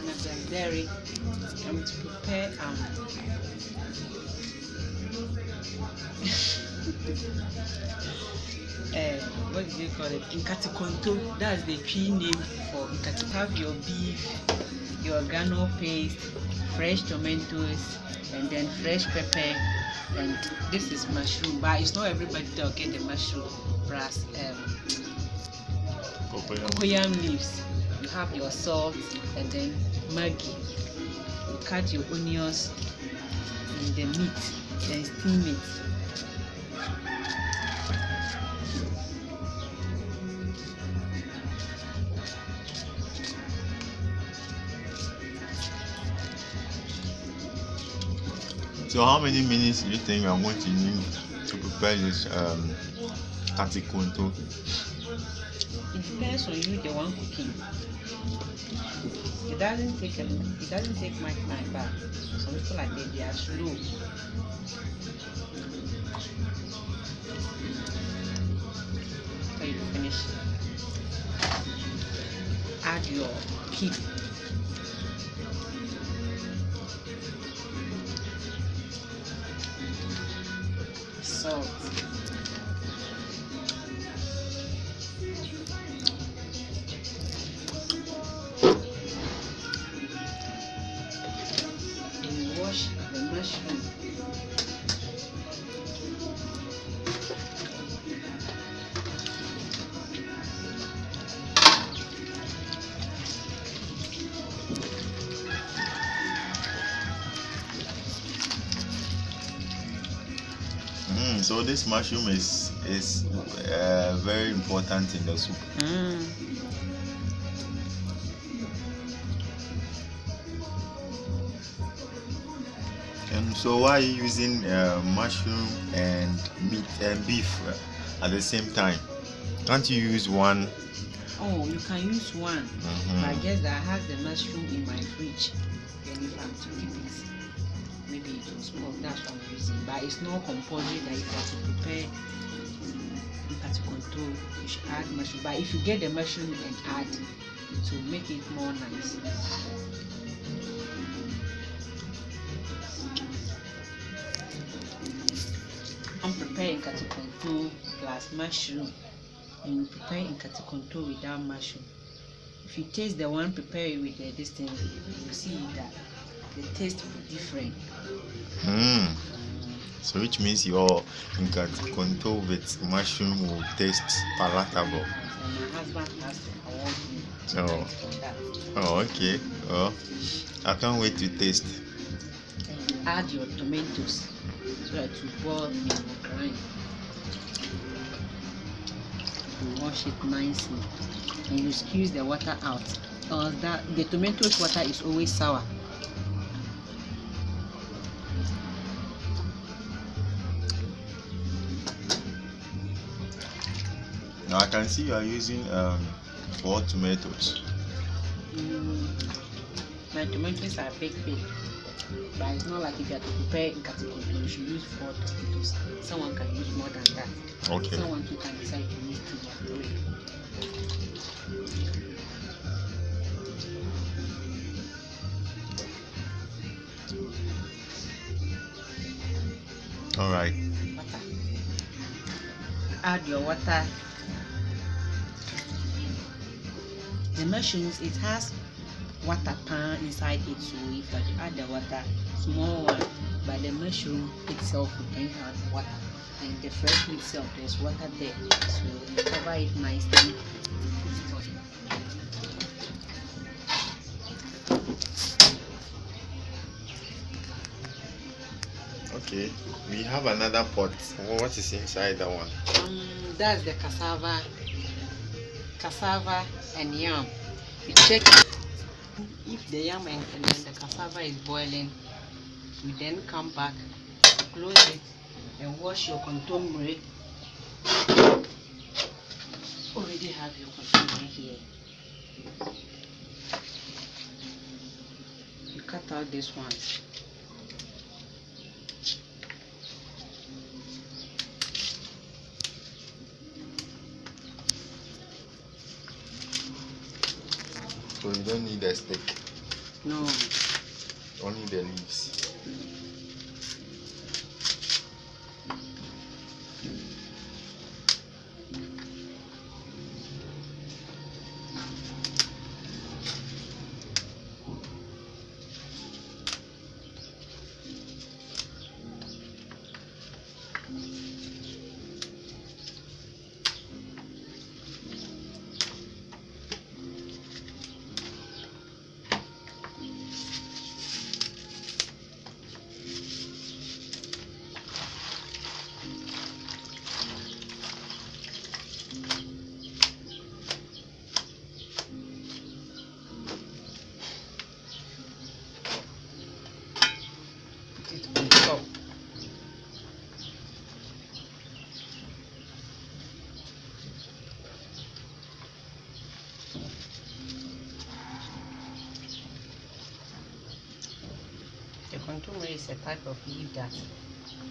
Anabel Dairy. I'm to prepare what do you call it? Nkatikonto. That's the tree name for nkati. Have your beef, your granule paste, fresh tomatoes, and then fresh pepper. And this is mushroom, but it's not everybody that will get the mushroom. Plus coco-yam leaves. You have your salt and then Maggi. You cut your onions in the meat, then steam it. So how many minutes do you think I'm going to need to prepare this katikonto? It depends on you, the one cooking. It doesn't take much time, but some people like that, they are slow. So you finish. Add your heat. Salt. And wash the mushroom. So this mushroom is very important in the soup. And so why are you using mushroom and meat and beef at the same time? Can't you use one? Oh, you can use one. But I guess that I have the mushroom in my fridge. Then if I'm to keep it, maybe it will spoil. That's what I'm using. But it's not compulsory that if you have to prepare katikonto, you should add mushroom. But if you get the mushroom and add, it will make it more nice. I'm preparing katikonto plus mushroom, and you prepare katikonto without mushroom. If you taste the one prepared with this thing, you see that the taste will be different. So which means your katikonto with mushroom will taste palatable. And my husband has to award me that. Oh, okay. Oh, I can't wait to taste. And you add your tomatoes so that you boil and you grind. You wash it nicely and you squeeze the water out. That the tomatoes water is always sour. Now I can see you are using 4 tomatoes. My tomatoes are big, but it's not like if you have to prepare in katikonto, you should use 4 tomatoes. Someone can use more than that. Okay. Someone too can decide to use 2 or 3. All right. Water. Add your water. The mushrooms, it has water pan inside it, so if you add the water, small one, but the mushroom itself will bring out water, and the fresh meat itself, there's water there, so you cover it nicely. Okay, we have another pot. What is inside that one? That's the cassava and yam. You check if the yam and then the cassava is boiling. You then come back, close it, and wash your contomere. Already have your contomere here. You cut out this one. So you don't need a stick. No. Only the leaves. It on top. The contour is a type of leaf that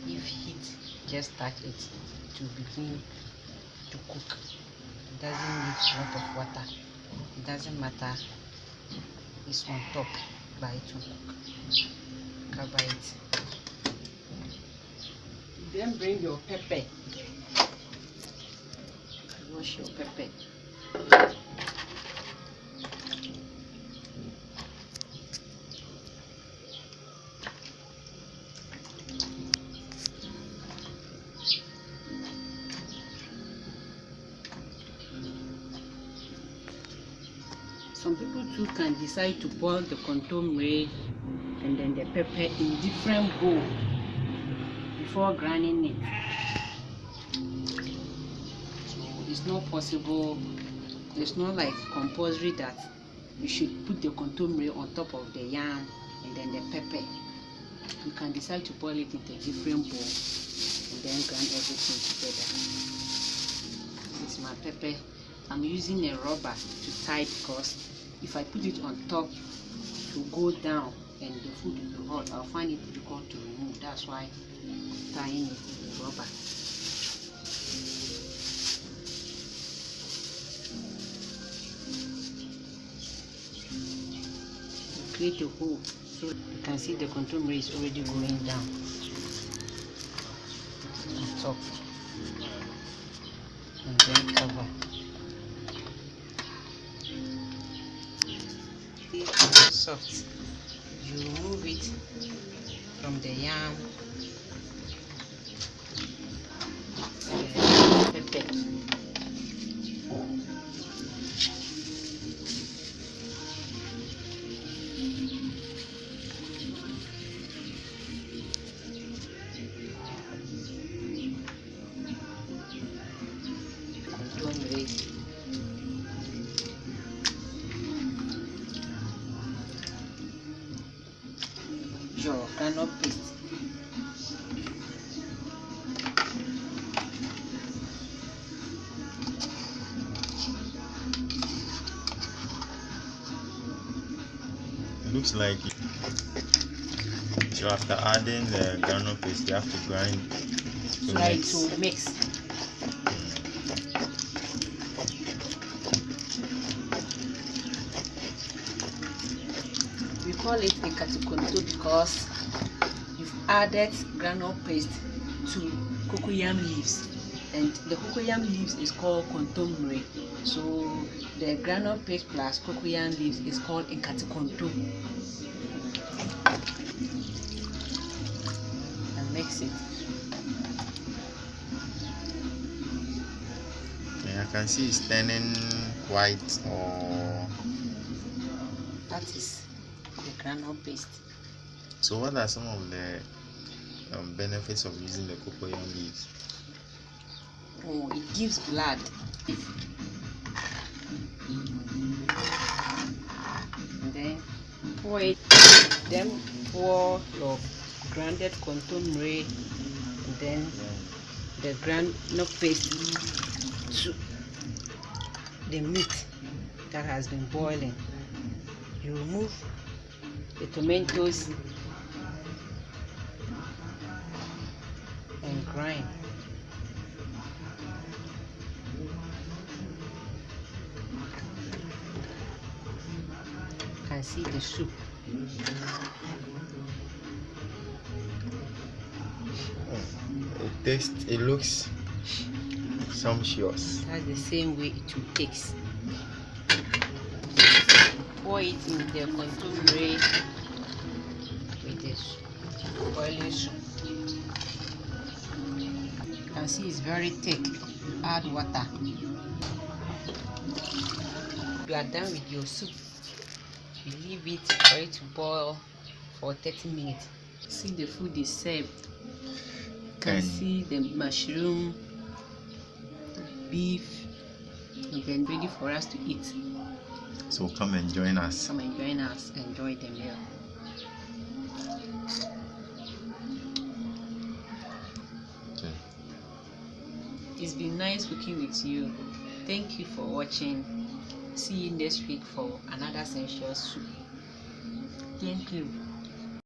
if heat just touch it to begin to cook. It doesn't need a lot of water. It doesn't matter. It's on top, but it will cook. Cover it. Then bring your pepper. Wash your pepper. Some people too can decide to boil the contomere and then the pepper in different bowl before grinding it. So it's not possible. It's not like compulsory that you should put the contomere on top of the yam and then the pepper. You can decide to boil it in a different bowl and then grind everything together. This is my pepper. I'm using a rubber to tie because if I put it on top, it will go down and the food will be hot. I'll find it difficult to remove. That's why I'm tying it with a rubber. Create a hole so you can see the contomere is already going down on top, and then cover. Soft. You remove it from the yam, pepper. Your groundnut paste. It looks like it. So after adding the groundnut paste, you have to grind to mix. To mix. We call it a coco-yam because you've added groundnut paste to coco-yam leaves, and the coco-yam leaves is called contomere. So the groundnut paste plus coco-yam leaves is called a coco-yam. And mix it. Yeah, I can see it's turning white, or that is the groundnut paste. so what are some of the benefits of using the cocoyam leaves? Oh, it gives blood. And then pour it. Then pour your grounded contomere and then the groundnut paste to the meat that has been boiling. You remove the tomatoes and grind. You can see the soup. It looks sumptuous. That's the same way it will taste. Pour it in the contemporary with this boiling soup. You can see it's very thick. Add water. You are done with your soup. You leave it for it to boil for 30 minutes. See, the food is served. You can see the mushroom, the beef, and then ready for us to eat. So come and join us. Come and join us. Enjoy the meal. Okay. It's been nice cooking with you. Thank you for watching. See you next week for another sensuous soup. Thank you.